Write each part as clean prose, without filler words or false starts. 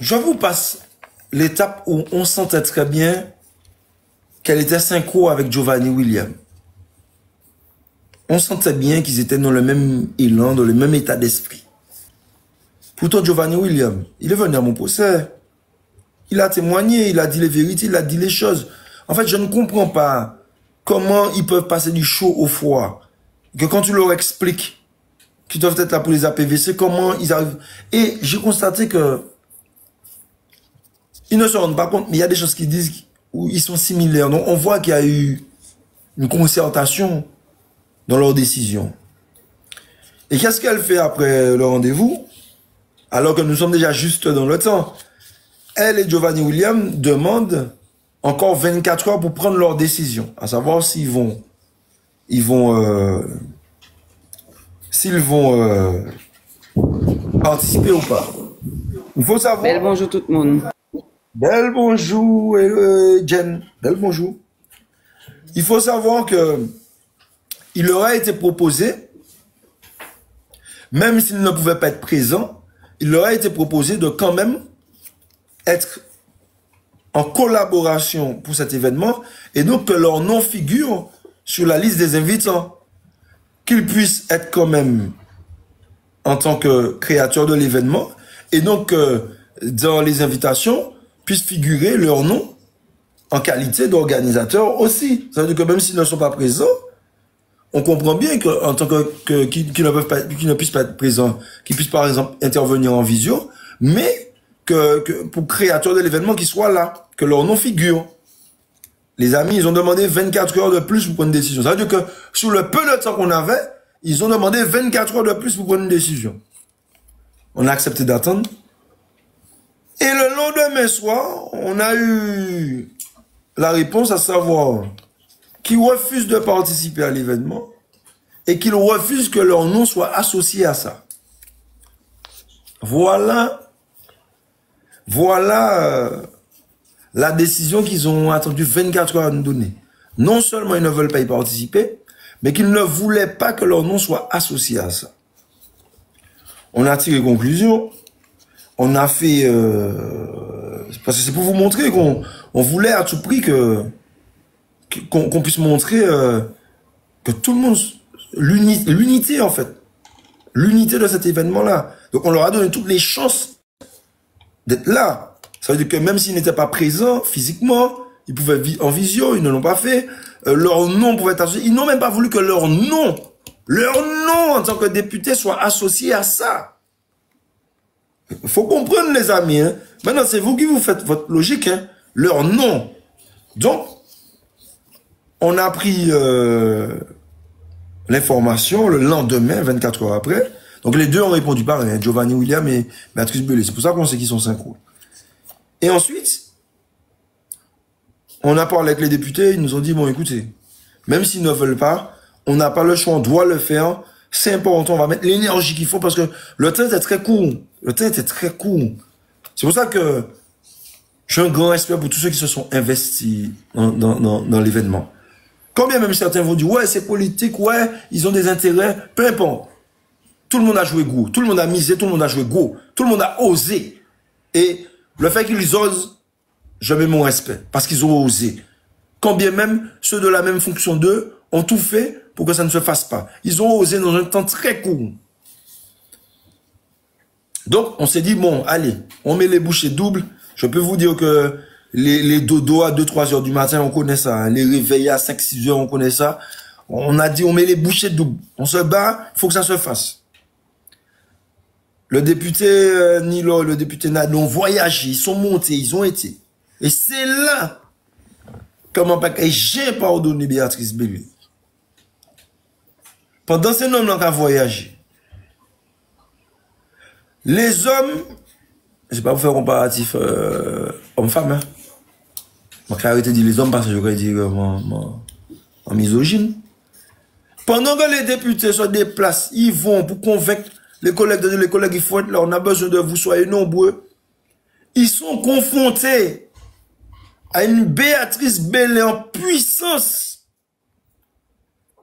Je vous passe l'étape où on sentait très bien qu'elle était synchro avec Giovanni Williams. On sentait bien qu'ils étaient dans le même élan, dans le même état d'esprit. Pourtant, Giovanni Williams, il est venu à mon procès. Il a témoigné, il a dit les vérités, il a dit les choses. En fait, je ne comprends pas comment ils peuvent passer du chaud au froid. Que quand tu leur expliques qu'ils doivent être là pour les APVC, comment ils arrivent. Et j'ai constaté que ils ne se rendent pas compte, mais il y a des choses qui disent où ils sont similaires. Donc, on voit qu'il y a eu une concertation dans leur décision. Et qu'est-ce qu'elle fait après le rendez-vous? Alors que nous sommes déjà juste dans le temps. Elle et Giovanni Williams demandent encore 24 heures pour prendre leur décision. À savoir s'ils vont participer ou pas. Il faut savoir. Bel bonjour tout le monde. Bel bonjour, Jen. Bel bonjour. Il faut savoir que il leur a été proposé, même s'ils ne pouvaient pas être présents, il leur a été proposé de quand même être en collaboration pour cet événement et donc que leur nom figure sur la liste des invitants. Qu'ils puissent être quand même en tant que créateurs de l'événement et donc dans les invitations puissent figurer leur nom en qualité d'organisateurs aussi. Ça veut dire que même s'ils ne sont pas présents, on comprend bien qu'en tant qu'ils ne puissent pas être présents, qu'ils puissent par exemple intervenir en visio, mais que pour créateurs de l'événement qu'ils soient là, que leur nom figure. Les amis, ils ont demandé 24 heures de plus pour prendre une décision. Ça veut dire que sur le peu de temps qu'on avait, ils ont demandé 24 heures de plus pour prendre une décision. On a accepté d'attendre. Et le lendemain soir, on a eu la réponse à savoir qu'ils refusent de participer à l'événement et qu'ils refusent que leur nom soit associé à ça. Voilà la décision qu'ils ont attendu 24 heures à nous donner. Non seulement ils ne veulent pas y participer, mais qu'ils ne voulaient pas que leur nom soit associé à ça. On a tiré conclusion. On a fait... parce que c'est pour vous montrer qu'on voulait à tout prix qu'on puisse montrer que tout le monde... L'unité, en fait. L'unité de cet événement-là. Donc, on leur a donné toutes les chances d'être là. Ça veut dire que même s'ils n'étaient pas présents physiquement, ils pouvaient en visio, ils ne l'ont pas fait. Leur nom pouvait être associé. Ils n'ont même pas voulu que leur nom en tant que député soit associé à ça. Il faut comprendre, les amis. Hein. Maintenant, c'est vous qui vous faites votre logique. Hein. Leur nom. Donc, on a pris l'information le lendemain, 24 heures après. Donc, les deux ont répondu pareil, hein, Giovanni Williams et Béatrice Bellet. C'est pour ça qu'on sait qu'ils sont synchro. Et ensuite, on a parlé avec les députés. Ils nous ont dit, bon, écoutez, même s'ils ne veulent pas, on n'a pas le choix, on doit le faire. C'est important, on va mettre l'énergie qu'il faut parce que le temps était très court. Le temps était très court. C'est pour ça que j'ai un grand respect pour tous ceux qui se sont investis dans l'événement. Quand bien même certains vont dire, ouais, c'est politique, ouais, ils ont des intérêts, peu importe. Tout le monde a joué gros, tout le monde a misé, tout le monde a joué gros, tout le monde a osé. Et le fait qu'ils osent, je mets mon respect, parce qu'ils ont osé. Quand bien même ceux de la même fonction d'eux ont tout fait pour que ça ne se fasse pas. Ils ont osé dans un temps très court. Donc, on s'est dit, bon, allez, on met les bouchées doubles. Je peux vous dire que les dodos à 2-3 heures du matin, on connaît ça. Hein. Les réveils à 5-6 heures, on connaît ça. On a dit, on met les bouchées doubles. On se bat, il faut que ça se fasse. Le député Nilo, le député Nado ont voyagé, ils sont montés, ils ont été. Et c'est là, comment pas que j'ai pardonné Béatrice Bellet. Pendant ces hommes-là qui ont voyagé, les hommes, je ne vais pas vous faire comparatif homme-femme, hein. Je vais arrêter de dire les hommes parce que je vais dire en misogyne. Pendant que les députés se déplacent, ils vont pour convaincre les collègues, il faut être là, on a besoin de vous, soyez nombreux. Ils sont confrontés à une Béatrice Bellet en puissance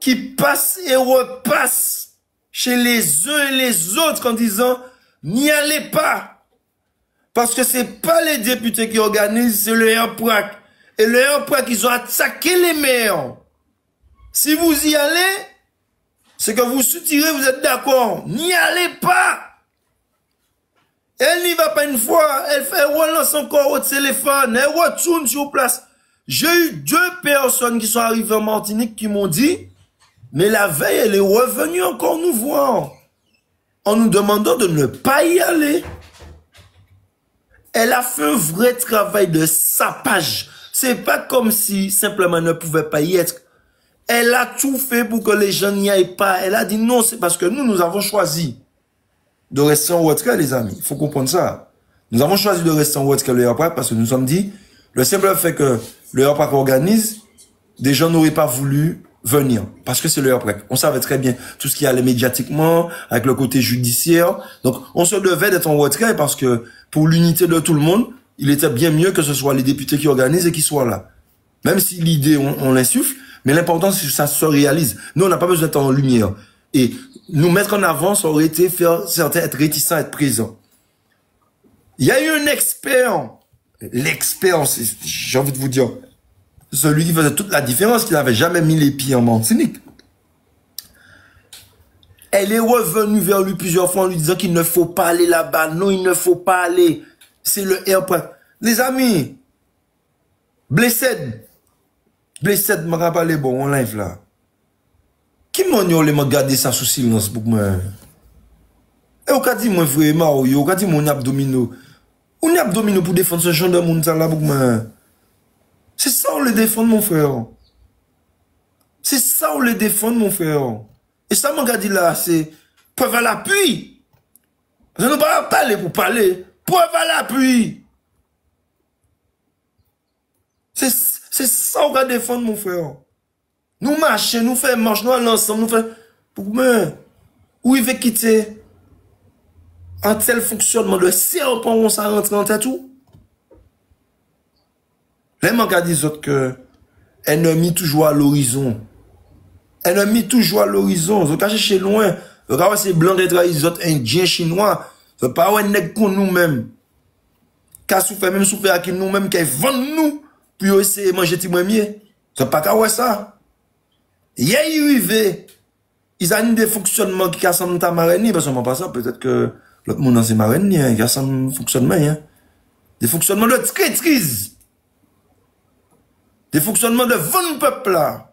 qui passe et repasse chez les uns et les autres en disant n'y allez pas. Parce que c'est pas les députés qui organisent, c'est le RPRAC. Et le RPRAC, ils ont attaqué les maires. Si vous y allez, c'est que vous soutirez, vous êtes d'accord. N'y allez pas. Elle n'y va pas une fois, elle fait relance encore au téléphone, elle retourne sur place. J'ai eu 2 personnes qui sont arrivées en Martinique qui m'ont dit, mais la veille, elle est revenue encore nous voir, en nous demandant de ne pas y aller. Elle a fait un vrai travail de sapage. C'est pas comme si simplement elle ne pouvait pas y être. Elle a tout fait pour que les gens n'y aillent pas. Elle a dit non, c'est parce que nous avons choisi de rester en retrait, les amis. Il faut comprendre ça. Nous avons choisi de rester en retrait le RPRAC parce que nous sommes dit, le simple fait que le RPRAC organise, des gens n'auraient pas voulu venir. Parce que c'est le RPRAC. On savait très bien tout ce qui allait médiatiquement, avec le côté judiciaire. Donc, on se devait d'être en retrait parce que pour l'unité de tout le monde, il était bien mieux que ce soit les députés qui organisent et qui soient là. Même si l'idée, on l'insuffle, mais l'important, c'est que ça se réalise. Nous, on n'a pas besoin d'être en lumière. Et nous mettre en avant, ça aurait été faire certains être réticents à être présents. Il y a eu un expert. L'expert, j'ai envie de vous dire, celui qui faisait toute la différence, qui n'avait jamais mis les pieds en Martinique. Elle est revenue vers lui plusieurs fois en lui disant qu'il ne faut pas aller là-bas. Non, il ne faut pas aller. C'est le RPRAC. Les amis, Blessed m'a parlé bon en live là. Qui m'a gardé ça sous silence pour moi? Et au cas dit moi vraiment, au cas dit mon abdomino. On est abdomino pour défendre ce genre de monde là pour moi. C'est ça on le défend mon frère. C'est ça on le défend mon frère. Et ça m'a dit là, c'est preuve à l'appui. Je ne vais pas parler pour parler. Preuve à l'appui. C'est ça on va défendre mon frère. Nous marchons, nous faisons marche, nous allons ensemble, nous faisons... Pour moi, où il veut quitter un tel fonctionnement de serpent, on s'en rentre en tête tout. Les mangas disent autres que ennemi toujours à l'horizon. Ennemi toujours à l'horizon. Vous cachez chez loin. Vous cachez ces blancs des les autres indiens chinois. C'est pas un nègre pour nous-mêmes. Qu'à souffrir, même souffrir avec nous-mêmes, qui vendent nous, pour essayer de manger petit mieux. C'est pas qu'à ça. Il y a eu, ils ont des fonctionnements qui ressemblent à marraine, parce qu'on pas ça, peut-être que l'autre monde c'est marraine, qui ressemble fonctionnement, hein. Des fonctionnements de traîtrise. Des fonctionnements de vendre peuple là.